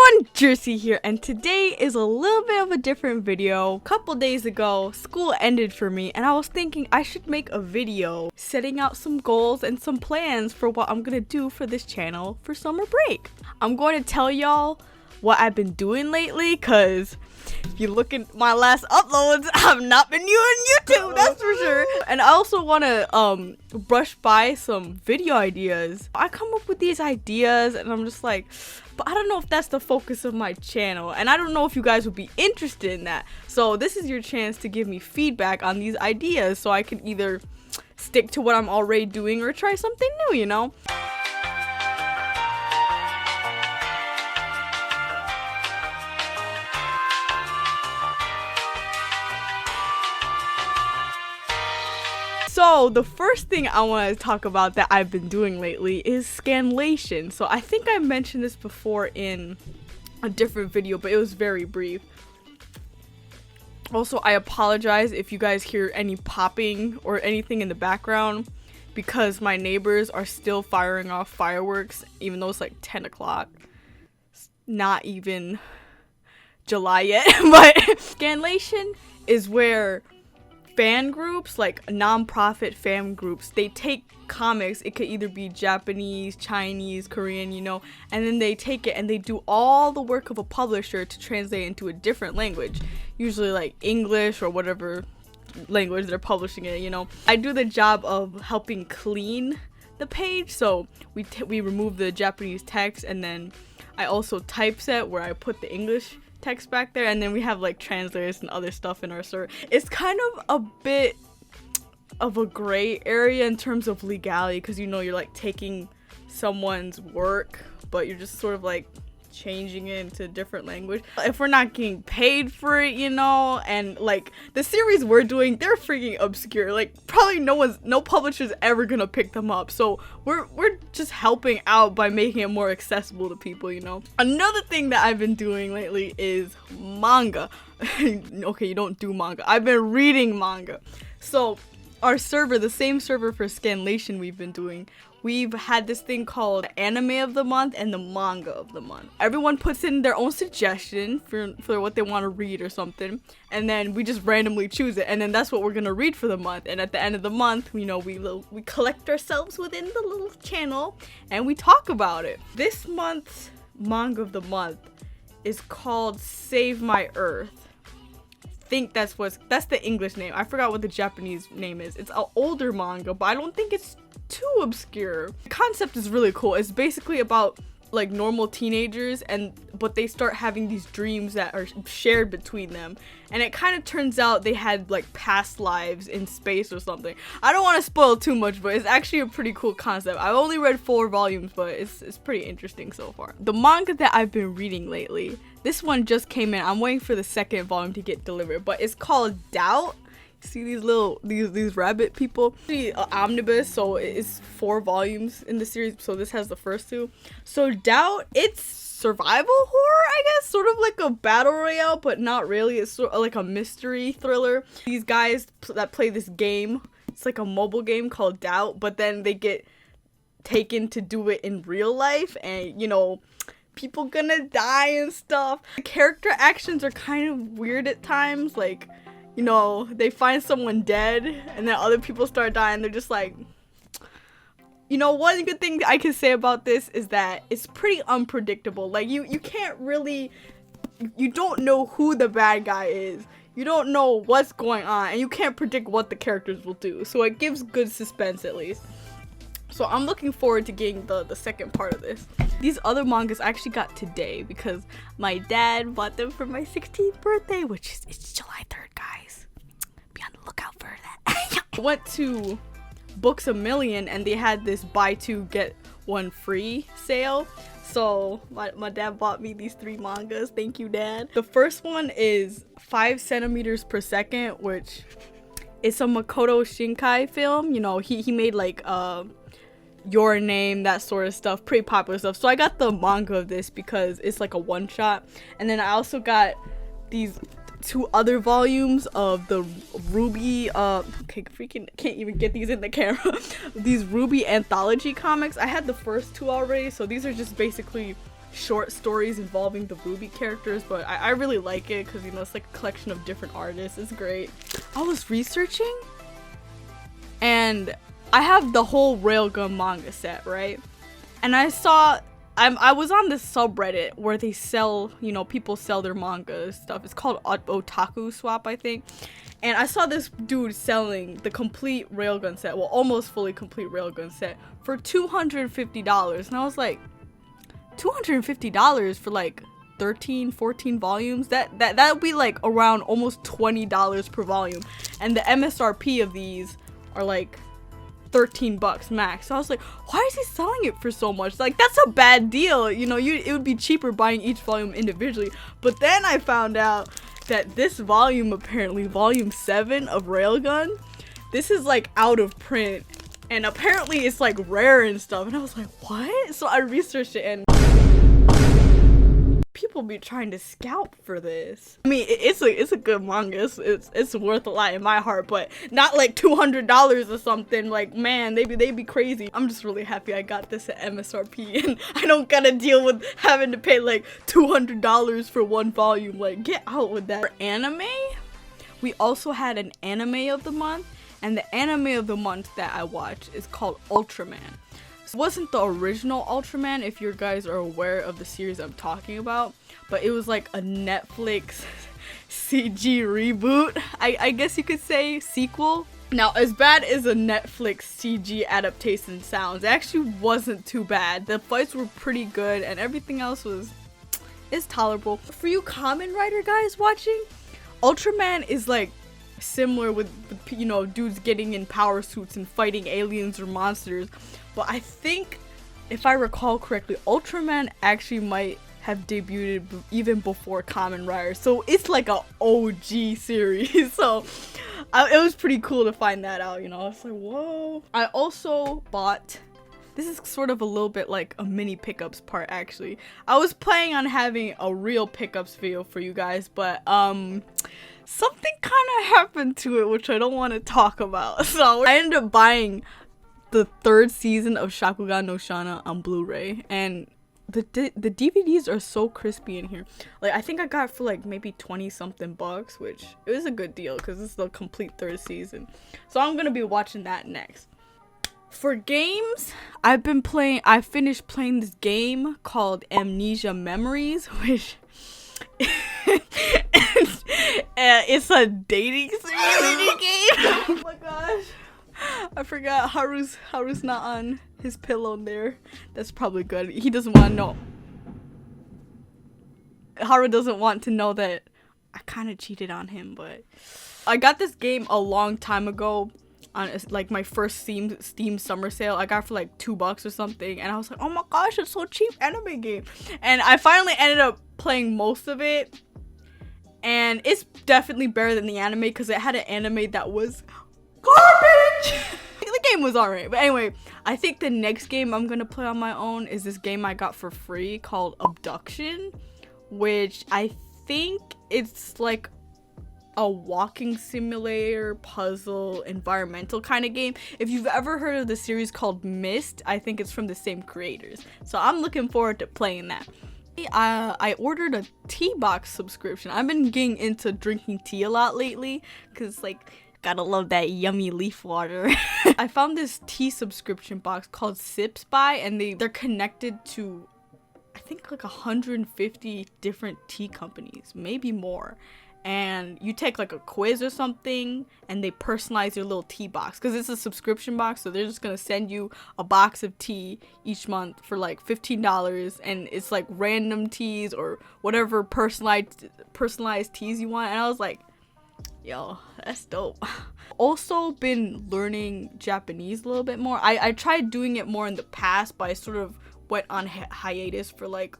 everyone, Jersie here, and today is a little bit of a different video. A couple days ago, school ended for me, and I was thinking I should make a video setting out some goals and some plans for what I'm gonna do for this channel for summer break. I'm going to tell y'all what I've been doing lately, cause if you look at my last uploads, I've not been using YouTube, that's for sure. And I also want to brush by some video ideas. I come up with these ideas and I'm just like, but I don't know if that's the focus of my channel, and I don't know if you guys would be interested in that. So this is your chance to give me feedback on these ideas so I can either stick to what I'm already doing or try something new, you know? So the first thing I want to talk about that I've been doing lately is Scanlation. So I think I mentioned this before in a different video, but it was very brief. Also, I apologize if you guys hear any popping or anything in the background because my neighbors are still firing off fireworks even though it's like 10 o'clock. It's not even July yet, but Scanlation is where fan groups, like non-profit fan groups, they take comics. It could either be Japanese, Chinese, Korean, you know, and then they take it and they do all the work of a publisher to translate into a different language, usually like English or whatever language they're publishing it, you know. I do the job of helping clean the page, so we remove the Japanese text, and then I also typeset where I put the English text back there, and then we have like translators and other stuff in our server. It's kind of a bit of a gray area in terms of legality, because you know you're like taking someone's work but you're just sort of like changing it into a different language. If we're not getting paid for it, you know, and like the series we're doing, they're freaking obscure, like probably no publisher's ever gonna pick them up, so we're just helping out by making it more accessible to people, you know. Another thing that I've been doing lately is manga. Okay, you don't do manga. I've been reading manga. So our server, the same server for Scanlation we've been doing, we've had this thing called Anime of the Month and the Manga of the Month. Everyone puts in their own suggestion for what they want to read or something, and then we just randomly choose it, and then that's what we're gonna read for the month. And at the end of the month, you know, we collect ourselves within the little channel and we talk about it. This month's Manga of the Month is called Save My Earth. I think that's the English name. I forgot what the Japanese name is. It's an older manga, but I don't think it's too obscure. The concept is really cool. It's basically about like normal teenagers, but they start having these dreams that are shared between them, and it kind of turns out they had like past lives in space or something. I don't want to spoil too much, but it's actually a pretty cool concept. I've only read 4 volumes, but it's pretty interesting so far. The manga that I've been reading lately, this one just came in. I'm waiting for the second volume to get delivered, but it's called Doubt. See these little these rabbit people? The omnibus, so it's 4 volumes in the series, so this has the first 2. So Doubt, it's survival horror, I guess, sort of like a battle royale, but not really. It's sort of like a mystery thriller. These guys that play this game, it's like a mobile game called Doubt, but then they get taken to do it in real life, and you know, people gonna die and stuff. The character actions are kind of weird at times, like, you know, they find someone dead and then other people start dying. They're just like, you know, one good thing I can say about this is that it's pretty unpredictable. Like you can't really, you don't know who the bad guy is. You don't know what's going on, and you can't predict what the characters will do. So it gives good suspense at least. So I'm looking forward to getting the second part of this. These other mangas I actually got today because my dad bought them for my 16th birthday, which is it's July 3rd, guys. Be on the lookout for that. I went to Books A Million and they had this buy 2 get 1 free sale. So my dad bought me these 3 mangas. Thank you, Dad. The first one is 5 centimeters per second, which is a Makoto Shinkai film. You know, he made like Your Name, that sort of stuff, pretty popular stuff. So I got the manga of this because it's like a one-shot, and then I also got these 2 other volumes of the Ruby freaking can't even get these in the camera. These Ruby anthology comics. I had the first 2 already, so these are just basically short stories involving the Ruby characters, but I really like it because, you know, it's like a collection of different artists. It's great. I was researching and I have the whole Railgun manga set, right? And I saw, I was on this subreddit where they sell, you know, people sell their manga and stuff. It's called Otaku Swap, I think. And I saw this dude selling the complete Railgun set, well, almost fully complete Railgun set for $250. And I was like, $250 for like 13, 14 volumes? That would be like around almost $20 per volume. And the MSRP of these are like $13 max. So I was like, why is he selling it for so much? Like, that's a bad deal. You know, it would be cheaper buying each volume individually. But then I found out that this volume, apparently volume 7 of Railgun, this is like out of print, and apparently it's like rare and stuff. And I was like, what? So I researched it, and people be trying to scalp for this. I mean, it's a good manga. It's worth a lot in my heart, but not like $200 or something. Like, man, they be crazy. I'm just really happy I got this at MSRP, and I don't gotta deal with having to pay like $200 for one volume. Like, get out with that. For anime, we also had an anime of the month, and the anime of the month that I watched is called Ultraman. It wasn't the original Ultraman, if you guys are aware of the series I'm talking about, but it was like a Netflix CG reboot, I guess you could say, sequel. Now, as bad as a Netflix CG adaptation sounds, it actually wasn't too bad. The fights were pretty good, and everything else is tolerable. For you Kamen Rider guys watching, Ultraman is like similar with, you know, dudes getting in power suits and fighting aliens or monsters. But I think, if I recall correctly, Ultraman actually might have debuted even before Kamen Rider. So it's like a OG series. So it was pretty cool to find that out, you know. It's like, whoa. I also bought, this is sort of a little bit like a mini pickups part, actually. I was planning on having a real pickups video for you guys, but something kind of happened to it, which I don't want to talk about. So I ended up buying the 3rd season of Shakugan no Shana on Blu-ray, and the DVDs are so crispy in here. Like, I think I got it for like maybe 20 something bucks, which it was a good deal because it's the complete 3rd season. So I'm gonna be watching that next. For games, I finished playing this game called Amnesia Memories, which it's a dating simulator game. Oh my gosh. I forgot Haru's not on his pillow there. That's probably good. He doesn't want to know. Haru doesn't want to know that I kind of cheated on him, but I got this game a long time ago on like my first Steam summer sale. I got it for like $2 or something, and I was like, oh my gosh, it's so cheap, anime game. And I finally ended up playing most of it, and it's definitely better than the anime because it had an anime that was garbage. The game was alright, but anyway, I think the next game I'm gonna play on my own is this game I got for free called Abduction, which I think it's like a walking simulator, puzzle, environmental kind of game. If you've ever heard of the series called Myst, I think it's from the same creators. So I'm looking forward to playing that. I ordered a tea box subscription. I've been getting into drinking tea a lot lately because, like, gotta love that yummy leaf water. I found this tea subscription box called Sips By, and they're connected to, I think, like 150 different tea companies, maybe more. And you take like a quiz or something, and they personalize your little tea box because it's a subscription box. So they're just gonna send you a box of tea each month for like $15, and it's like random teas or whatever personalized teas you want. And I was like, yo, that's dope. Also been learning Japanese a little bit more. I tried doing it more in the past, but I sort of went on hiatus for like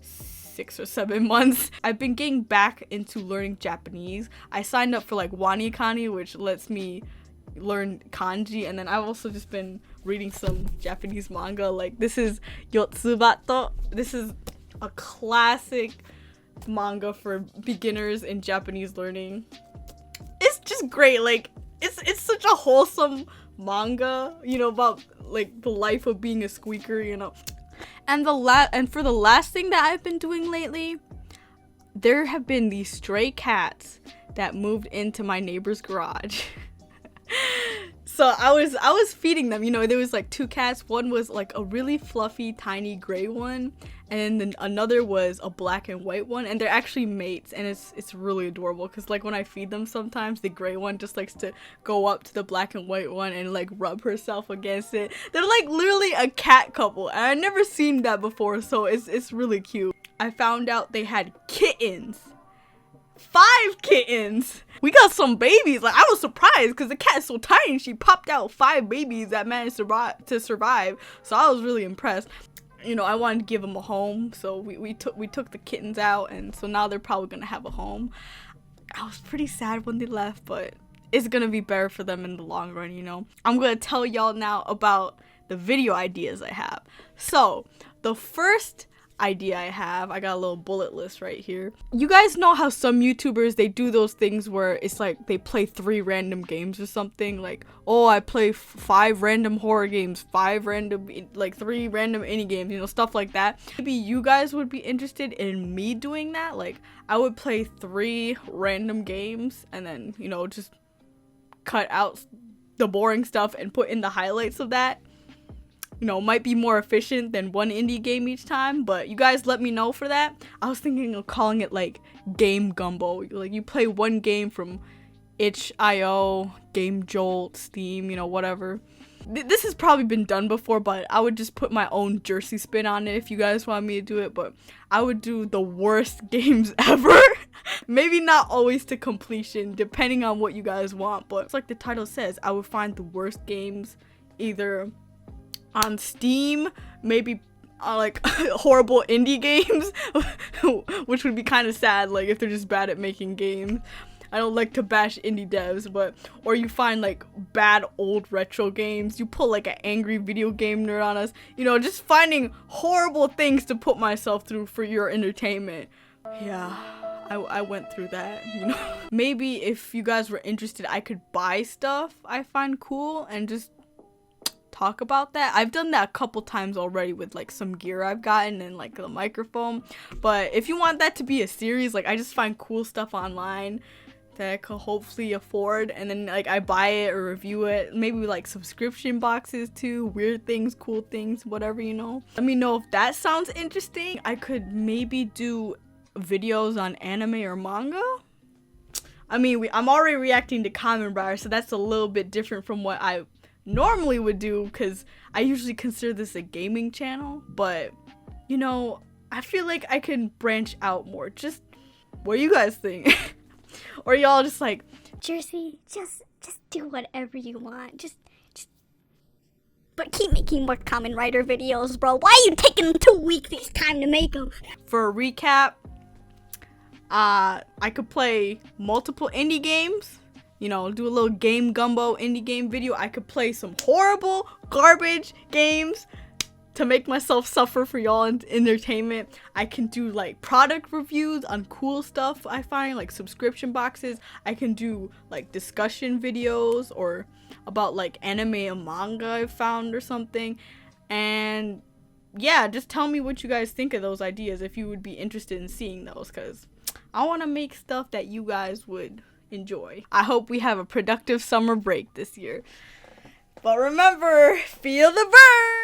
6 or 7 months. I've been getting back into learning Japanese. I signed up for like WaniKani, which lets me learn kanji, and then I've also just been reading some Japanese manga. Like, this is Yotsubato. This is a classic manga for beginners in Japanese learning. It's just great. Like, it's such a wholesome manga, you know, about like the life of being a squeaker, you know. And for the last thing that I've been doing lately, there have been these stray cats that moved into my neighbor's garage. So I was feeding them, you know. There was like 2 cats. One was like a really fluffy tiny gray one, and then another was a black and white one, and they're actually mates, and it's really adorable because like when I feed them, sometimes the gray one just likes to go up to the black and white one and like rub herself against it. They're like literally a cat couple, and I've never seen that before, so it's really cute. I found out they had kittens. 5 kittens. We got some babies. Like, I was surprised because the cat is so tiny. She popped out 5 babies that managed to survive. So I was really impressed. You know, I wanted to give them a home, so we took the kittens out, and so now they're probably gonna have a home. I was pretty sad when they left, but it's gonna be better for them in the long run, you know. I'm gonna tell y'all now about the video ideas I have. So the first idea I got a little bullet list right here. You guys know how some YouTubers, they do those things where it's like they play 3 random games or something, like, oh, I play 5 random horror games, 5 random, like 3 random indie games, you know, stuff like that. Maybe you guys would be interested in me doing that. Like, I would play 3 random games and then, you know, just cut out the boring stuff and put in the highlights of that. You know, might be more efficient than 1 indie game each time, but you guys let me know for that. I was thinking of calling it like Game Gumbo. Like, you play 1 game from itch.io, Game Jolt, Steam, you know, whatever. This has probably been done before, but I would just put my own Jersie spin on it if you guys want me to do it. But I would do the worst games ever. Maybe not always to completion, depending on what you guys want. But it's like the title says, I would find the worst games either on Steam, maybe like horrible indie games, which would be kind of sad, like if they're just bad at making games. I don't like to bash indie devs, but or you find like bad old retro games. You pull like an angry video game nerd on us, you know, just finding horrible things to put myself through for your entertainment. Yeah, I went through that, you know. Maybe if you guys were interested, I could buy stuff I find cool and just talk about that. I've done that a couple times already with like some gear I've gotten and like the microphone. But if you want that to be a series, like I just find cool stuff online that I could hopefully afford, and then like I buy it or review it. Maybe like subscription boxes too, weird things, cool things, whatever, you know. Let me know if that sounds interesting. I could maybe do videos on anime or manga. I mean, I'm already reacting to Kamen Rider, so that's a little bit different from what I normally would do, because I usually consider this a gaming channel. But you know, I feel like I can branch out more. Just what do you guys think? Or y'all just like, Jersie, just do whatever you want, just but keep making more Kamen Rider videos, bro. Why are you taking 2 weeks each time to make them? For a recap, I could play multiple indie games. You know, do a little Game Gumbo indie game video. I could play some horrible garbage games to make myself suffer for y'all entertainment. I can do like product reviews on cool stuff I find, like subscription boxes. I can do like discussion videos or about like anime and manga I found or something. And yeah, just tell me what you guys think of those ideas if you would be interested in seeing those, because I want to make stuff that you guys would enjoy. I hope we have a productive summer break this year. But remember, feel the burn!